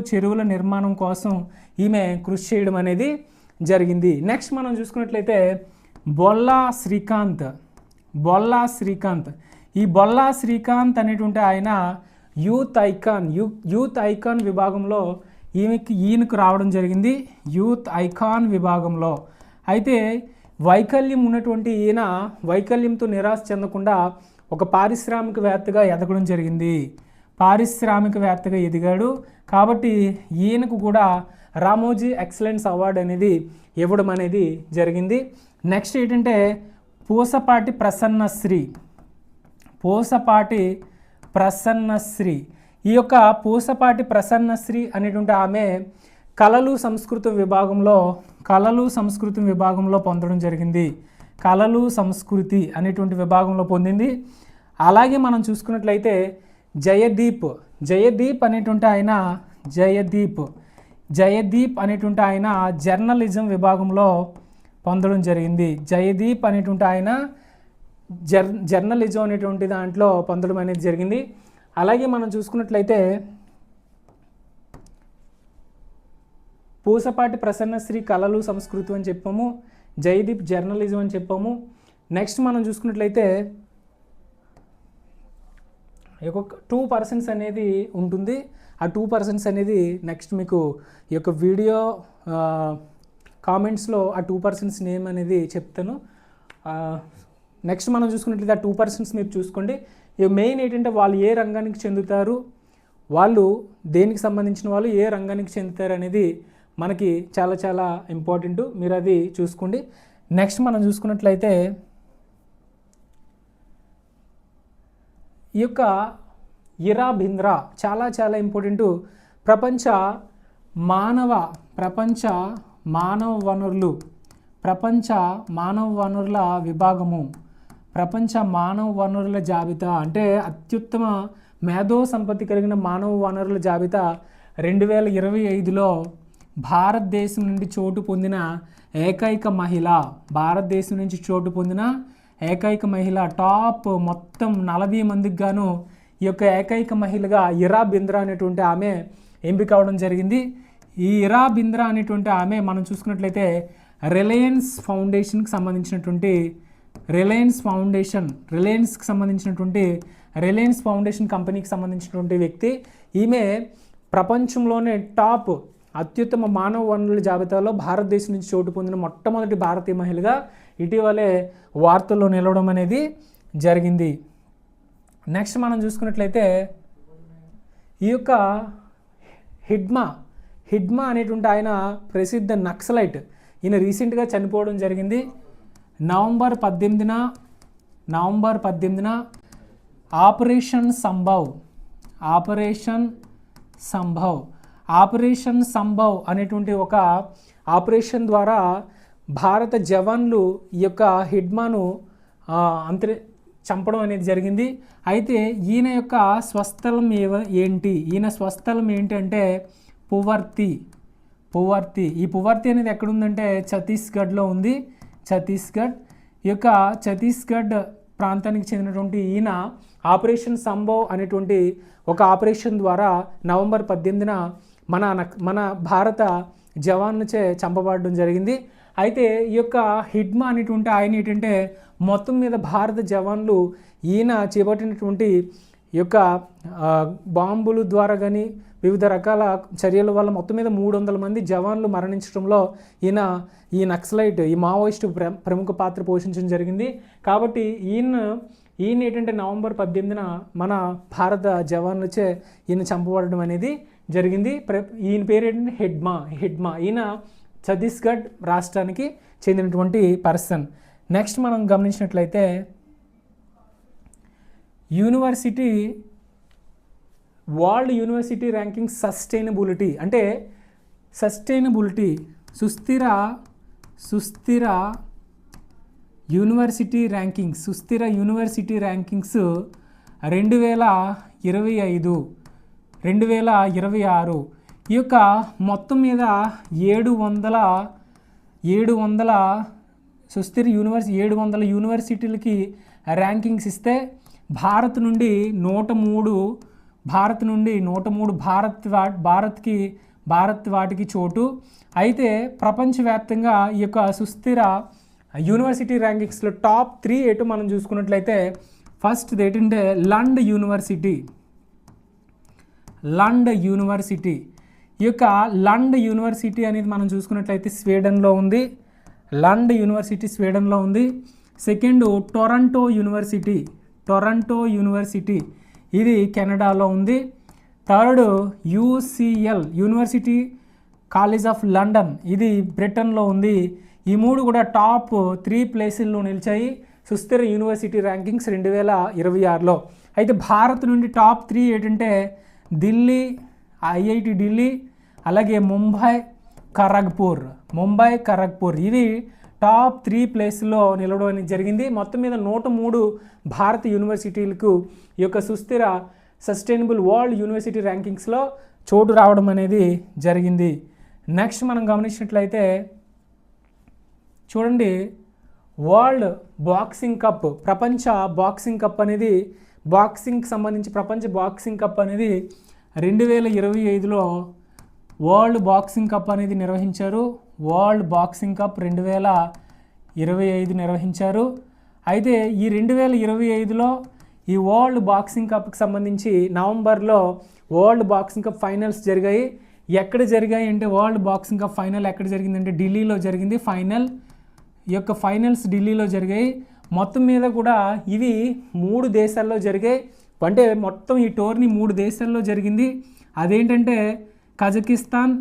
చెరువుల నిర్మాణం కోసం ఈమె కృషి చేయడం అనేది జరిగింది. నెక్స్ట్ మనం చూసుకున్నట్లయితే బొల్లా శ్రీకాంత్. ఈ బొల్లా శ్రీకాంత్ అనేటువంటి ఆయన యూత్ ఐకాన్ విభాగంలో ఈయనకు రావడం జరిగింది. యూత్ ఐకాన్ విభాగంలో. అయితే వైకల్యం ఉన్నటువంటి ఈయన వైకల్యంతో నిరాశ చెందకుండా ఒక పారిశ్రామికవేత్తగా ఎదిగాడు. కాబట్టి ఈయనకు కూడా రామోజీ ఎక్సలెన్స్ అవార్డు అనేది ఇవ్వడం అనేది జరిగింది. నెక్స్ట్ ఏంటంటే పూసపాటి ప్రసన్నశ్రీ. ఈ యొక్క పూసపాటి ప్రసన్నశ్రీ అనేటువంటి ఆమె కళలు సంస్కృతి విభాగంలో పొందడం జరిగింది. కళలు సంస్కృతి అనేటువంటి విభాగంలో పొందింది. అలాగే మనం చూసుకున్నట్లయితే జయదీప్ అనేటువంటి ఆయన జర్నలిజం విభాగంలో పొందడం జరిగింది. జయదీప్ అనేటువంటి ఆయన జర్నలిజం అనేటువంటి దాంట్లో పొందడం అనేది జరిగింది. అలాగే మనం చూసుకున్నట్లయితే పూసపాటి ప్రసన్నశ్రీ కళలు సంస్కృతి అని చెప్పాము, జయదీప్ జర్నలిజం అని చెప్పాము. నెక్స్ట్ మనం చూసుకున్నట్లయితే 2 పర్సన్స్ అనేది ఉంటుంది. ఆ 2 పర్సన్స్ అనేది నెక్స్ట్ మీకు ఈ యొక్క వీడియో కామెంట్స్లో ఆ 2 పర్సన్స్ నేమ్ అనేది చెప్తాను. నెక్స్ట్ మనం చూసుకున్నట్లయితే ఆ 2 పర్సన్స్ మీరు చూసుకోండి. ఇక మెయిన్ ఏంటంటే వాళ్ళు ఏ రంగానికి చెందుతారు, వాళ్ళు దేనికి సంబంధించిన వాళ్ళు ఏ రంగానికి చెందుతారు అనేది మనకి చాలా చాలా ఇంపార్టెంట్. మీరు అది చూసుకోండి. నెక్స్ట్ మనం చూసుకున్నట్లయితే ఈ యొక్క ఇరా బింద్రా చాలా చాలా ఇంపార్టెంట్. ప్రపంచ మానవ వనరుల విభాగము, ప్రపంచ మానవ వనరుల జాబితా అంటే అత్యుత్తమ మేధో సంపత్తి కలిగిన మానవ వనరుల జాబితా 2025లో భారతదేశం నుండి చోటు పొందిన ఏకైక మహిళ టాప్ మొత్తం 40 మందికి గాను ఈ యొక్క ఏకైక మహిళగా ఇరా బింద్రా అనేటువంటి ఆమె ఎంపిక అవడం జరిగింది. ఈ ఇరా బింద్రా అనేటువంటి ఆమె మనం చూసుకున్నట్లయితే రిలయన్స్ ఫౌండేషన్కి సంబంధించినటువంటి రిలయన్స్ ఫౌండేషన్ కంపెనీకి సంబంధించినటువంటి వ్యక్తి. ఈమె ప్రపంచంలోనే టాప్ అత్యుత్తమ మానవ వనరుల జాబితాలో భారతదేశం నుంచి చోటు పొందిన మొట్టమొదటి భారతీయ మహిళగా ఇటీవలే వార్తల్లో నిలవడం అనేది జరిగింది. నెక్స్ట్ మనం చూసుకున్నట్లయితే ఈ యొక్క హిడ్మా అనేటువంటి ఆయన ప్రసిద్ధ నక్సలైట్. ఈయన రీసెంట్గా చనిపోవడం జరిగింది. నవంబర్ 18న ఆపరేషన్ సంభవ్ అనేటువంటి ఒక ఆపరేషన్ ద్వారా భారత జవాన్లు ఈ యొక్క హిడ్మాను చంపడం అనేది జరిగింది. అయితే ఈయన యొక్క స్వస్థలం ఏంటి అంటే పువర్తి. ఈ పువర్తి అనేది ఎక్కడుందంటే ఛత్తీస్గఢ్లో ఉంది. ఈ యొక్క ఛత్తీస్గఢ్ ప్రాంతానికి చెందినటువంటి ఈయన ఆపరేషన్ సంభవ్ అనేటువంటి ఒక ఆపరేషన్ ద్వారా నవంబర్ 18న మన భారత జవాన్లచే చంపబడడం జరిగింది. అయితే ఈ యొక్క హిడ్మా అనేటువంటి ఆయన ఏంటంటే మొత్తం మీద భారత జవాన్లు ఈయన చేపట్టినటువంటి ఈ యొక్క బాంబుల ద్వారా కానీ వివిధ రకాల చర్యల వల్ల మొత్తం మీద 300 మంది జవాన్లు మరణించడంలో ఈ నక్సలైట్ ఈ మావోయిస్టు ప్రముఖ పాత్ర పోషించడం జరిగింది. కాబట్టి ఈయన ఏంటంటే నవంబర్ 18న మన భారత జవాన్లచే ఈయన చంపబడడం అనేది జరిగింది. ఈయన పేరు ఏంటంటే హిడ్మా. ఈయన ఛత్తీస్గఢ్ రాష్ట్రానికి చెందినటువంటి పర్సన్. నెక్స్ట్ మనం గమనించినట్లయితే వరల్డ్ యూనివర్సిటీ ర్యాంకింగ్ సస్టైనబిలిటీ అంటే సుస్థిర యూనివర్సిటీ ర్యాంకింగ్స్ 2025-2026 ఈ యొక్క మొత్తం మీద 700 సుస్థిర 700 యూనివర్సిటీలకి ర్యాంకింగ్స్ ఇస్తే భారత్ నుండి 103 భారత్ వాటికి చోటు. అయితే ప్రపంచవ్యాప్తంగా ఈ యొక్క సుస్థిర యూనివర్సిటీ ర్యాంకింగ్స్లో టాప్ 3 ఎటు మనం చూసుకున్నట్లయితే ఫస్ట్ ఏంటంటే లండ్ యూనివర్సిటీ. ఈ యొక్క లండ్ యూనివర్సిటీ అనేది మనం చూసుకున్నట్లయితే స్వీడన్లో ఉంది. లండ్ యూనివర్సిటీ స్వీడన్లో ఉంది. సెకండ్ టొరంటో యూనివర్సిటీ ఇది కెనడాలో ఉంది. Third UCL university college of London ఇది బ్రిటన్లో ఉంది. ఈ 3 కూడా టాప్ 3 ప్లేసుల్లో నిలిచాయి సుస్థిర యూనివర్సిటీ ర్యాంకింగ్స్ 2026లో. అయితే భారత్ నుండి టాప్ 3 ఏంటంటే ఢిల్లీ, IIT ఢిల్లీ, అలాగే ముంబై, ఖరగ్పూర్ ఇవి టాప్ 3 ప్లేస్లో నిలవడం అనేది జరిగింది. మొత్తం మీద 103 భారత యూనివర్సిటీలకు ఈ యొక్క సుస్థిర సస్టైనబుల్ వరల్డ్ యూనివర్సిటీ ర్యాంకింగ్స్లో చోటు రావడం అనేది జరిగింది. నెక్స్ట్ మనం గమనించినట్లయితే చూడండి, వరల్డ్ బాక్సింగ్ కప్ ప్రపంచ బాక్సింగ్ కప్ అనేది ప్రపంచ బాక్సింగ్ కప్ అనేది 2025లో వరల్డ్ బాక్సింగ్ కప్ అనేది నిర్వహించారు. వరల్డ్ బాక్సింగ్ కప్ 2025 నిర్వహించారు. అయితే ఈ 2025లో ఈ వరల్డ్ బాక్సింగ్ కప్కి సంబంధించి నవంబర్లో వరల్డ్ బాక్సింగ్ కప్ ఫైనల్స్ జరిగాయి. ఎక్కడ జరిగాయి అంటే వరల్డ్ బాక్సింగ్ కప్ ఫైనల్ ఎక్కడ జరిగిందంటే ఢిల్లీలో జరిగింది. ఈ యొక్క ఫైనల్స్ ఢిల్లీలో జరిగాయి. మొత్తం మీద కూడా ఇవి 3 దేశాల్లో జరిగాయి. అంటే మొత్తం ఈ టోర్నీ 3 దేశాల్లో జరిగింది. అదేంటంటే కజకిస్తాన్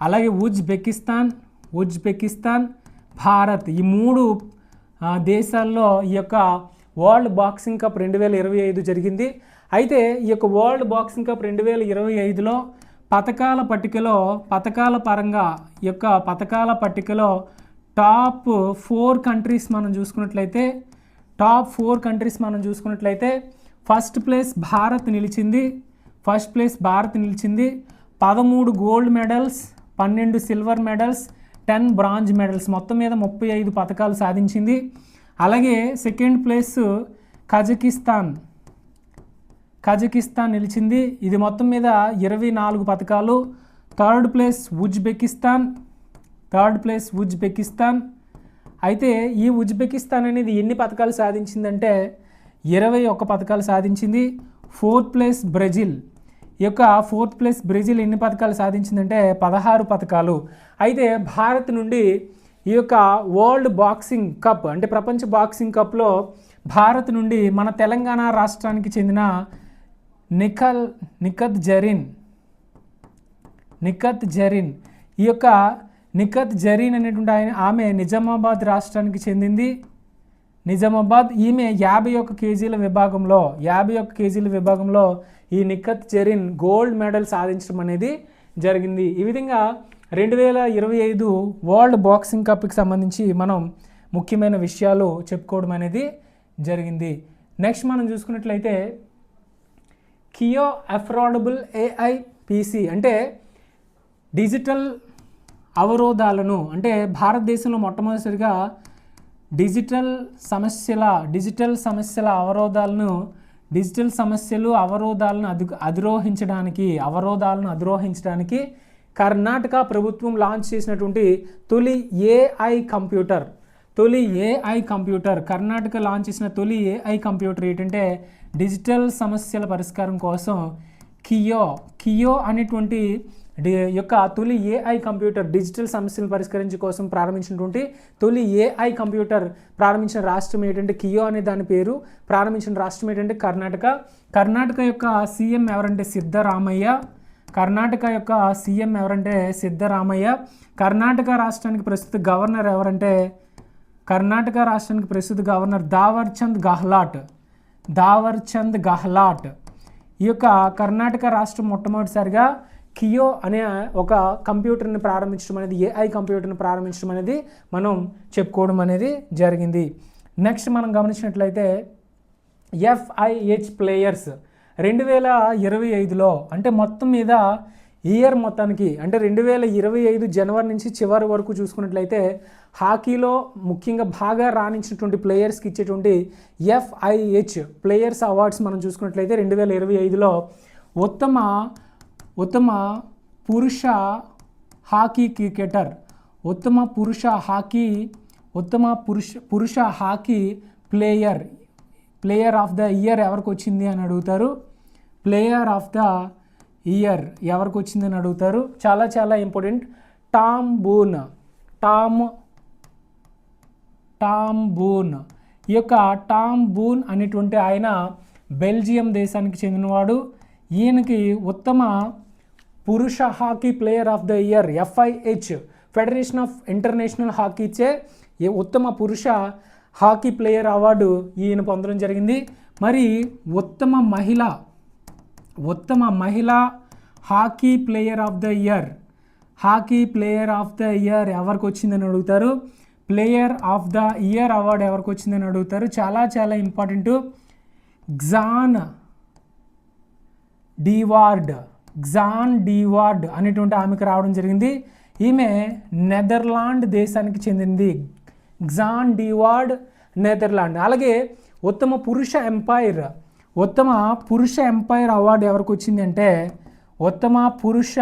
అలాగే ఉజ్బెకిస్తాన్ భారత్ ఈ 3 దేశాల్లో ఈ యొక్క వరల్డ్ బాక్సింగ్ కప్ 2025 జరిగింది. అయితే ఈ యొక్క వరల్డ్ బాక్సింగ్ కప్ 2025లో పథకాల పట్టికలో టాప్ 4 కంట్రీస్ మనం చూసుకున్నట్లయితే ఫస్ట్ ప్లేస్ భారత్ నిలిచింది. 13 gold medals, 12 silver medals, 10 bronze medals, మొత్తం మీద 35 పథకాలు సాధించింది. అలాగే సెకండ్ ప్లేస్ కజకిస్తాన్ నిలిచింది. ఇది మొత్తం మీద 24 పథకాలు. Third place Uzbekistan. అయితే ఈ ఉజ్బెకిస్తాన్ అనేది ఎన్ని పథకాలు సాధించిందంటే 21 పథకాలు సాధించింది. ఫోర్త్ ప్లేస్ బ్రెజిల్ ఎన్ని పథకాలు సాధించిందంటే 16 పథకాలు. అయితే భారత్ నుండి ఈ యొక్క వరల్డ్ బాక్సింగ్ కప్ అంటే ప్రపంచ బాక్సింగ్ కప్లో భారత్ నుండి మన తెలంగాణ రాష్ట్రానికి చెందిన నిఖత్ జరీన్ ఈ యొక్క నిఖత్ జరీన్ అనేటువంటి ఆమె నిజామాబాద్ రాష్ట్రానికి చెందింది. ఈమె 51 కేజీల విభాగంలో ఈ నిఖత్ జరీన్ గోల్డ్ మెడల్ సాధించడం అనేది జరిగింది. ఈ విధంగా 2025 వరల్డ్ బాక్సింగ్ కప్కి సంబంధించి మనం ముఖ్యమైన విషయాలు చెప్పుకోవడం అనేది జరిగింది. నెక్స్ట్ మనం చూసుకున్నట్లయితే కియో అఫోర్డబుల్ AI PC అంటే డిజిటల్ అవరోధాలను అంటే భారతదేశంలో మొట్టమొదటిసారిగా డిజిటల్ సమస్యల అవరోధాలను అధిరోహించడానికి కర్ణాటక ప్రభుత్వం లాంచ్ చేసినటువంటి తొలి ఏఐ కంప్యూటర్ కర్ణాటక లాంచ్ చేసిన తొలి ఏఐ కంప్యూటర్ ఏంటంటే డిజిటల్ సమస్యల పరిష్కారం కోసం కియో అనేటువంటి యొక్క తొలి ఏఐ కంప్యూటర్ డిజిటల్ సమస్యలను పరిష్కరించే కోసం ప్రారంభించినటువంటి తొలి ఏఐ కంప్యూటర్ ప్రారంభించిన రాష్ట్రం ఏంటంటే కియో అనే దాని పేరు. ప్రారంభించిన రాష్ట్రం ఏంటంటే కర్ణాటక యొక్క సీఎం ఎవరంటే సిద్ధరామయ్య. కర్ణాటక రాష్ట్రానికి ప్రస్తుత గవర్నర్ ఎవరంటే దావర్చంద్ గహ్లాట్. ఈ యొక్క కర్ణాటక రాష్ట్రం మొట్టమొదటిసారిగా కియో అనే ఒక కంప్యూటర్ని ప్రారంభించడం అనేది ఏఐ కంప్యూటర్ని ప్రారంభించడం అనేది మనం చెప్పుకోవడం అనేది జరిగింది. నెక్స్ట్ మనం గమనించినట్లయితే FIH ప్లేయర్స్ 2025లో అంటే మొత్తం మీద ఇయర్ మొత్తానికి అంటే 2025 జనవరి నుంచి చివరి వరకు చూసుకున్నట్లయితే హాకీలో ముఖ్యంగా బాగా రాణించినటువంటి ప్లేయర్స్కి ఇచ్చేటువంటి FIH ప్లేయర్స్ అవార్డ్స్ మనం చూసుకున్నట్లయితే 2025లో ఉత్తమ పురుష హాకీ క్రికెటర్, ఉత్తమ పురుష hockey player of the year ఎవరికి వచ్చింది అని అడుగుతారు. చాలా చాలా ఇంపార్టెంట్. Tom boon. ఈ యొక్క టామ్ బూన్ అనేటువంటి ఆయన బెల్జియం దేశానికి చెందినవాడు. ఈయనకి ఉత్తమ పురుష hockey player of the year FIH federation of international hockey ఇచ్చే ఉత్తమ పురుష హాకీ ప్లేయర్ అవార్డు ఈయన పొందడం జరిగింది. మరి ఉత్తమ మహిళ hockey player of the year ఎవరికి వచ్చిందని అడుగుతారు. Player of the year award ఎవరికి వచ్చిందని అడుగుతారు. చాలా చాలా ఇంపార్టెంట్. గ్జాన్ డీవార్డ్ అనేటువంటి ఆమెకు రావడం జరిగింది. ఈమె నెదర్లాండ్ దేశానికి చెందింది. గ్జాన్ డీవార్డ్ నెదర్లాండ్. అలాగే ఉత్తమ పురుష ఎంపైర్ అవార్డు ఎవరికి వచ్చింది అంటే ఉత్తమ పురుష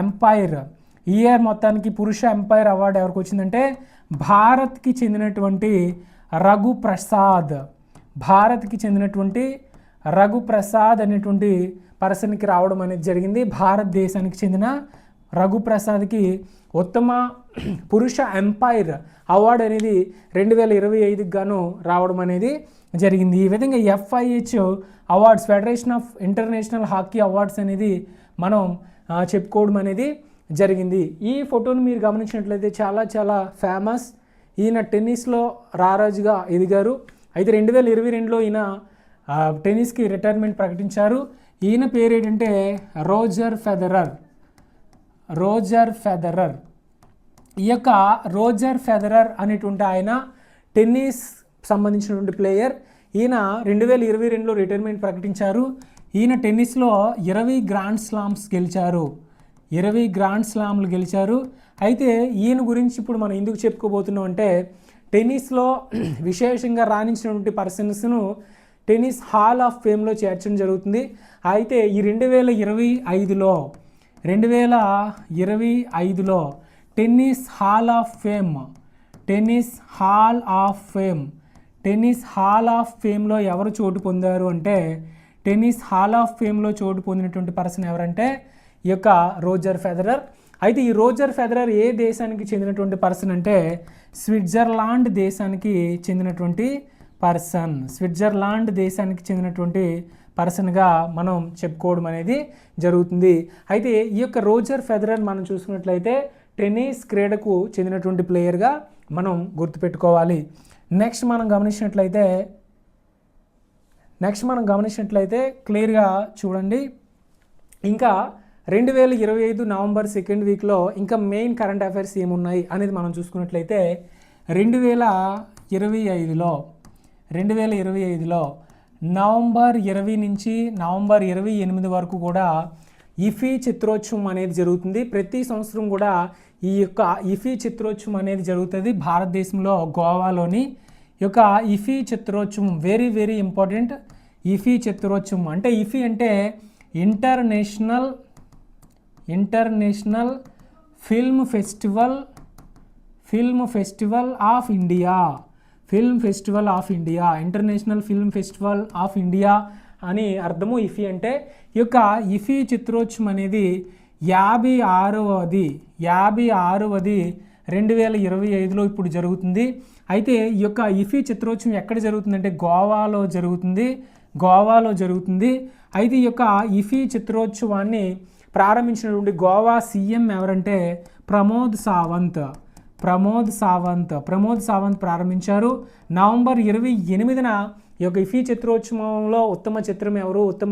ఎంపైర్ ఇయర్ మొత్తానికి పురుష ఎంపైర్ అవార్డు ఎవరికి వచ్చిందంటే భారత్కి చెందినటువంటి రఘుప్రసాద్ అనేటువంటి పర్సన్కి రావడం అనేది జరిగింది. భారతదేశానికి చెందిన రఘుప్రసాద్కి ఉత్తమ పురుష ఎంపైర్ అవార్డు అనేది 2025కి గాను రావడం అనేది జరిగింది. ఈ విధంగా FIH awards federation of international hockey awards అనేది మనం చెప్పుకోవడం అనేది జరిగింది. ఈ ఫోటోను మీరు గమనించినట్లయితే చాలా చాలా ఫేమస్. ఈయన టెన్నిస్లో రారాజుగా ఎదిగారు. అయితే 2022లో ఈయన టెన్నిస్కి రిటైర్మెంట్ ప్రకటించారు. ఈయన పేరు ఏంటంటే రోజర్ ఫెదరర్. ఈ యొక్క రోజర్ ఫెదరర్ అనేటువంటి ఆయన టెన్నిస్ సంబంధించినటువంటి ప్లేయర్. ఈయన 2022లో రిటైర్మెంట్ ప్రకటించారు. ఈయన టెన్నిస్లో 20 గ్రాండ్ స్లామ్లు గెలిచారు. అయితే ఈయన గురించి ఇప్పుడు మనం ఎందుకు చెప్పుకోబోతున్నాం అంటే టెన్నిస్లో విశేషంగా రాణించినటువంటి పర్సన్స్ను టెన్నిస్ హాల్ ఆఫ్ ఫేమ్లో చేర్చడం జరుగుతుంది. అయితే ఈ 2025లో టెన్నిస్ హాల్ ఆఫ్ ఫేమ్లో ఎవరు చోటు పొందారు అంటే టెన్నిస్ హాల్ ఆఫ్ ఫేమ్లో చోటు పొందినటువంటి పర్సన్ ఎవరంటే ఈ యొక్క రోజర్ ఫెదరర్. అయితే ఈ రోజర్ ఫెదరర్ ఏ దేశానికి చెందినటువంటి పర్సన్ అంటే స్విట్జర్లాండ్ దేశానికి చెందినటువంటి పర్సన్గా మనం చెప్పుకోవడం అనేది జరుగుతుంది. అయితే ఈ యొక్క రోజర్ ఫెదరర్ మనం చూసుకున్నట్లయితే టెన్నిస్ క్రీడకు చెందినటువంటి ప్లేయర్గా మనం గుర్తుపెట్టుకోవాలి. నెక్స్ట్ మనం గమనించినట్లయితే క్లియర్గా చూడండి. ఇంకా 2025 నవంబర్ 2nd వీక్లో ఇంకా మెయిన్ కరెంట్ అఫైర్స్ ఏమున్నాయి అనేది మనం చూసుకున్నట్లయితే 2025లో నవంబర్ 20 నుంచి నవంబర్ 28 వరకు కూడా ఇఫీ చిత్రోత్సవం అనేది జరుగుతుంది. ప్రతి సంవత్సరం కూడా ఈ యొక్క ఇఫీ చిత్రోత్సవం అనేది జరుగుతుంది భారతదేశంలో గోవాలోని. ఈ యొక్క ఇఫీ చిత్రోత్సవం వెరీ వెరీ ఇంపార్టెంట్. ఇఫీ చిత్రోత్సవం అంటే ఇఫీ అంటే international film festival of India. International film festival of India అని అర్థము ఇఫీ అంటే. ఈ యొక్క ఇఫీ చిత్రోత్సవం అనేది 56వది 2025లో ఇప్పుడు జరుగుతుంది. అయితే ఈ యొక్క ఇఫీ చిత్రోత్సవం ఎక్కడ జరుగుతుందంటే గోవాలో జరుగుతుంది. అయితే ఈ యొక్క ఇఫీ చిత్రోత్సవాన్ని ప్రారంభించినటువంటి గోవా సీఎం ఎవరంటే ప్రమోద్ సావంత్ ప్రారంభించారు. నవంబర్ 28న ఈ యొక్క ఇఫీ చిత్రోత్సవంలో ఉత్తమ చిత్రం ఎవరు, ఉత్తమ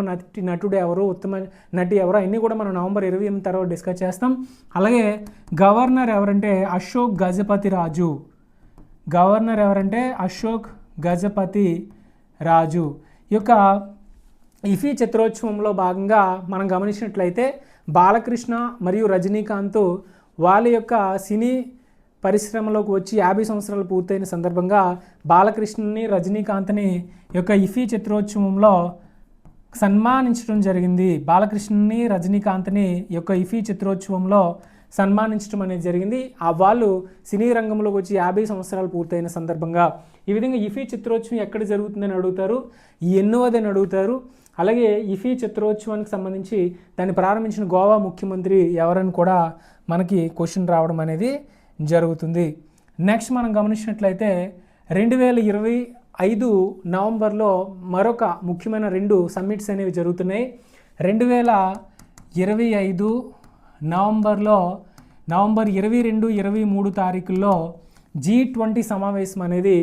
నటుడు ఎవరు, ఉత్తమ నటి ఎవరు అన్నీ కూడా మనం నవంబర్ 28 తర్వాత డిస్కస్ చేస్తాం. అలాగే గవర్నర్ ఎవరంటే అశోక్ గజపతి రాజు. ఈ యొక్క ఇఫీ చిత్రోత్సవంలో భాగంగా మనం గమనించినట్లయితే బాలకృష్ణ మరియు రజనీకాంత్ వాళ్ళ యొక్క సినీ పరిశ్రమలోకి వచ్చి 50 సంవత్సరాలు పూర్తయిన సందర్భంగా బాలకృష్ణని రజనీకాంత్ని ఈ యొక్క ఇఫీ చిత్రోత్సవంలో సన్మానించడం జరిగింది. బాలకృష్ణని రజనీకాంత్ని ఈ యొక్క ఇఫీ చిత్రోత్సవంలో సన్మానించడం అనేది జరిగింది. వాళ్ళు సినీ రంగంలోకి వచ్చి 50 సంవత్సరాలు పూర్తయిన సందర్భంగా. ఈ విధంగా ఇఫీ చిత్రోత్సవం ఎక్కడ జరుగుతుందని అడుగుతారు, ఎన్నోదని అడుగుతారు. అలాగే ఇఫీ చిత్రోత్సవానికి సంబంధించి దాన్ని ప్రారంభించిన గోవా ముఖ్యమంత్రి ఎవరని కూడా మనకి క్వశ్చన్ రావడం అనేది జరుగుతుంది. నెక్స్ట్ మనం గమనించినట్లయితే 2025 నవంబర్లో మరొక ముఖ్యమైన 2 సమ్మిట్స్ అనేవి జరుగుతున్నాయి. 2025 నవంబర్ 22, 23 తారీఖుల్లో G20 సమావేశం అనేది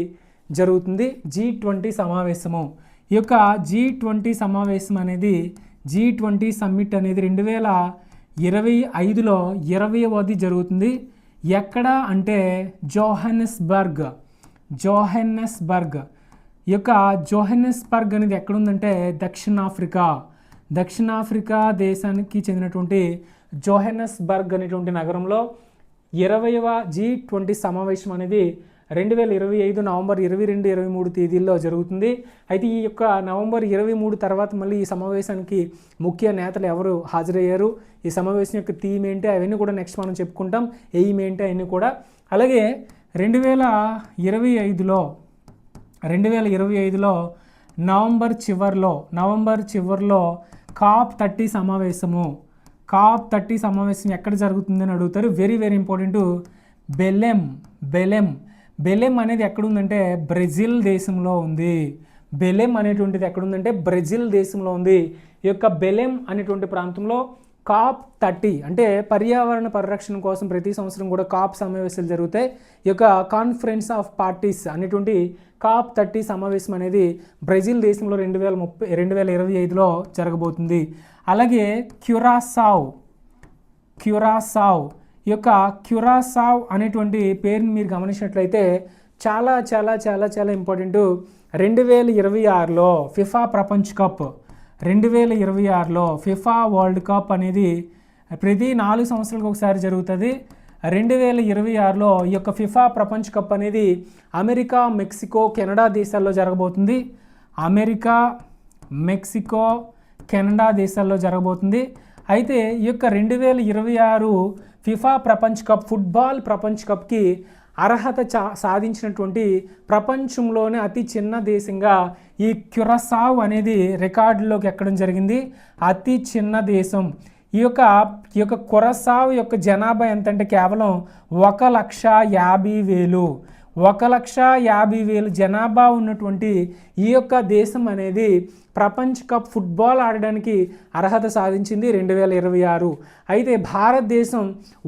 జరుగుతుంది. G20 సమావేశము. ఈ యొక్క G20 సమావేశం అనేది G20 సమ్మిట్ అనేది 2025లో 20వది జరుగుతుంది. ఎక్కడ అంటే జోహన్నెస్బర్గ్. ఈ యొక్క జోహన్నెస్బర్గ్ అనేది ఎక్కడుందంటే దక్షిణాఫ్రికా దేశానికి చెందినటువంటి జోహన్నెస్బర్గ్ అనేటువంటి నగరంలో 20వ G20 సమావేశం అనేది 2025 నవంబర్ 22, 23 తేదీల్లో జరుగుతుంది. అయితే ఈ యొక్క నవంబర్ 23 తర్వాత మళ్ళీ ఈ సమావేశానికి ముఖ్య నేతలు ఎవరు హాజరయ్యారు, ఈ సమావేశం యొక్క థీమ్ ఏంటి, అవన్నీ కూడా నెక్స్ట్ మనం చెప్పుకుంటాం. ఎయిమ్ ఏంటి అవన్నీ కూడా. అలాగే 2025లో నవంబర్ చివరిలో COP30 సమావేశం ఎక్కడ జరుగుతుందని అడుగుతారు. Very very important. బెలెం అనేది ఎక్కడుందంటే బ్రెజిల్ దేశంలో ఉంది. ఈ యొక్క బెలెం అనేటువంటి ప్రాంతంలో COP30 అంటే పర్యావరణ పరిరక్షణ కోసం ప్రతి సంవత్సరం కూడా COP సమావేశాలు జరుగుతాయి. ఈ యొక్క కాన్ఫరెన్స్ ఆఫ్ పార్టీస్ అనేటువంటి COP30 సమావేశం అనేది బ్రెజిల్ దేశంలో 2025లో జరగబోతుంది. అలాగే క్యురాసావ్ ఈ యొక్క క్యురాసావ్ అనేటువంటి పేరుని మీరు గమనించినట్లయితే చాలా చాలా చాలా చాలా ఇంపార్టెంట్. 2026లో ఫిఫా ప్రపంచ కప్ 2026లో ఫిఫా వరల్డ్ కప్ అనేది ప్రతి 4 సంవత్సరాలకు ఒకసారి జరుగుతుంది. 2026లో ఈ యొక్క ఫిఫా ప్రపంచ కప్ అనేది అమెరికా, మెక్సికో, కెనడా దేశాల్లో జరగబోతుంది. అయితే ఈ యొక్క 2026 ఫిఫా ప్రపంచ కప్ ఫుట్బాల్ ప్రపంచ కప్కి అర్హత సాధించినటువంటి ప్రపంచంలోనే అతి చిన్న దేశంగా ఈ క్యురాసావ్ అనేది రికార్డులోకి ఎక్కడం జరిగింది. అతి చిన్న దేశం. ఈ యొక్క క్యురాసావ్ యొక్క జనాభా ఎంత అంటే కేవలం 1,50,000 జనాభా ఉన్నటువంటి ఈ యొక్క దేశం అనేది ప్రపంచ కప్ ఫుట్బాల్ ఆడడానికి అర్హత సాధించింది 2026. అయితే భారతదేశం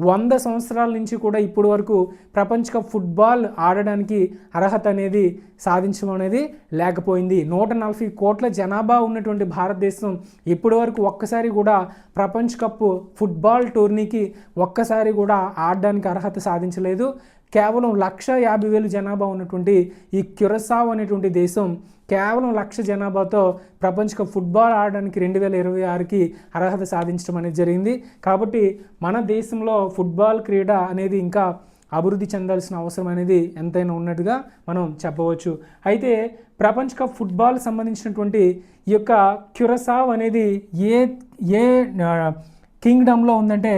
100 సంవత్సరాల నుంచి కూడా ఇప్పటి వరకు ప్రపంచ కప్ ఫుట్బాల్ ఆడడానికి అర్హత అనేది సాధించడం అనేది లేకపోయింది. 140 కోట్ల జనాభా ఉన్నటువంటి భారతదేశం ఇప్పటి వరకు ఒక్కసారి కూడా ప్రపంచ కప్ ఫుట్బాల్ టోర్నీకి ఒక్కసారి కూడా ఆడడానికి అర్హత సాధించలేదు. కేవలం 150,000 జనాభా ఉన్నటువంటి ఈ క్యురసావ్ అనేటువంటి దేశం కేవలం 1,00,000 జనాభాతో ప్రపంచ కప్ ఫుట్బాల్ ఆడడానికి 2026కి అర్హత సాధించడం అనేది జరిగింది. కాబట్టి మన దేశంలో ఫుట్బాల్ క్రీడ అనేది ఇంకా అభివృద్ధి చెందాల్సిన అవసరం అనేది ఎంతైనా ఉన్నట్టుగా మనం చెప్పవచ్చు. అయితే ప్రపంచ కప్ ఫుట్బాల్ సంబంధించినటువంటి ఈ యొక్క క్యురసావ్ అనేది ఏ కింగ్డమ్లో ఉందంటే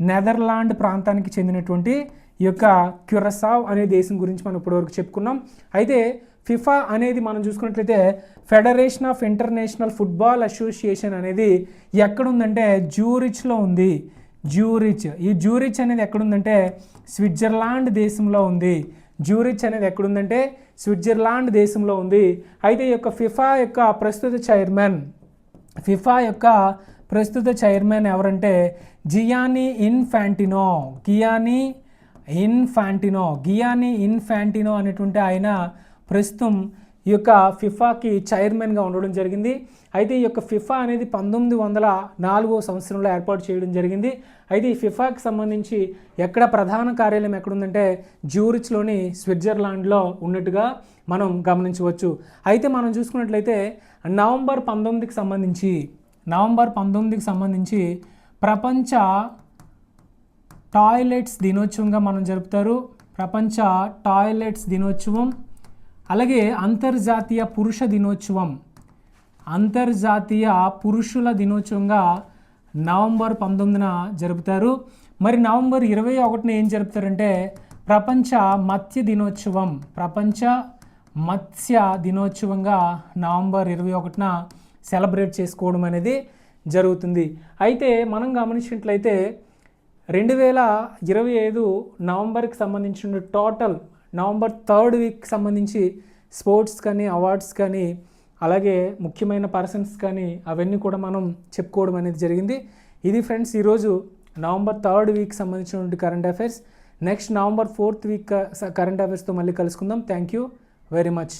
నెదర్లాండ్ ప్రాంతానికి చెందినటువంటి ఈ యొక్క క్యురసావ్ అనే దేశం గురించి మనం ఇప్పటివరకు చెప్పుకున్నాం. అయితే ఫిఫా అనేది మనం చూసుకున్నట్లయితే federation of international football association అనేది ఎక్కడుందంటే జ్యూరిచ్లో ఉంది. ఈ జ్యూరిచ్ అనేది ఎక్కడుందంటే స్విట్జర్లాండ్ దేశంలో ఉంది. దేశంలో ఉంది. అయితే ఈ యొక్క ఫిఫా యొక్క ప్రస్తుత చైర్మన్ ఎవరంటే గియానీ ఇన్ఫాంటినో అనేటువంటి ఆయన ప్రస్తుతం ఈ యొక్క ఫిఫాకి చైర్మన్గా ఉండడం జరిగింది. అయితే ఈ యొక్క ఫిఫా అనేది 1904 సంవత్సరంలో ఏర్పాటు చేయడం జరిగింది. అయితే ఈ ఫిఫాకి సంబంధించి ఎక్కడ ప్రధాన కార్యాలయం ఎక్కడుందంటే జ్యూరిచ్లోని స్విట్జర్లాండ్లో ఉన్నట్టుగా మనం గమనించవచ్చు. అయితే మనం చూసుకున్నట్లయితే నవంబర్ 19కి సంబంధించి ప్రపంచ టాయిలెట్స్ దినోత్సవంగా మనం జరుపుతారు. ప్రపంచ టాయిలెట్స్ దినోత్సవం, అలాగే అంతర్జాతీయ పురుషుల దినోత్సవంగా నవంబర్ 19న జరుపుతారు. మరి నవంబర్ 21న ఏం జరుపుతారంటే ప్రపంచ మత్స్య దినోత్సవంగా నవంబర్ 21న సెలబ్రేట్ చేసుకోవడం అనేది జరుగుతుంది. అయితే మనం గమనించినట్లయితే 2025 నవంబర్కి సంబంధించిన టోటల్ నవంబర్ 3rd వీక్కి సంబంధించి స్పోర్ట్స్ కానీ అవార్డ్స్ కానీ అలాగే ముఖ్యమైన పర్సన్స్ కానీ అవన్నీ కూడా మనం చెప్పుకోవడం అనేది జరిగింది. ఇది ఫ్రెండ్స్ ఈరోజు నవంబర్ 3rd వీక్ సంబంధించినటువంటి current affairs. Next November 4th week current అఫైర్స్తో మళ్ళీ కలుసుకుందాం. థ్యాంక్ యూ వెరీ మచ్.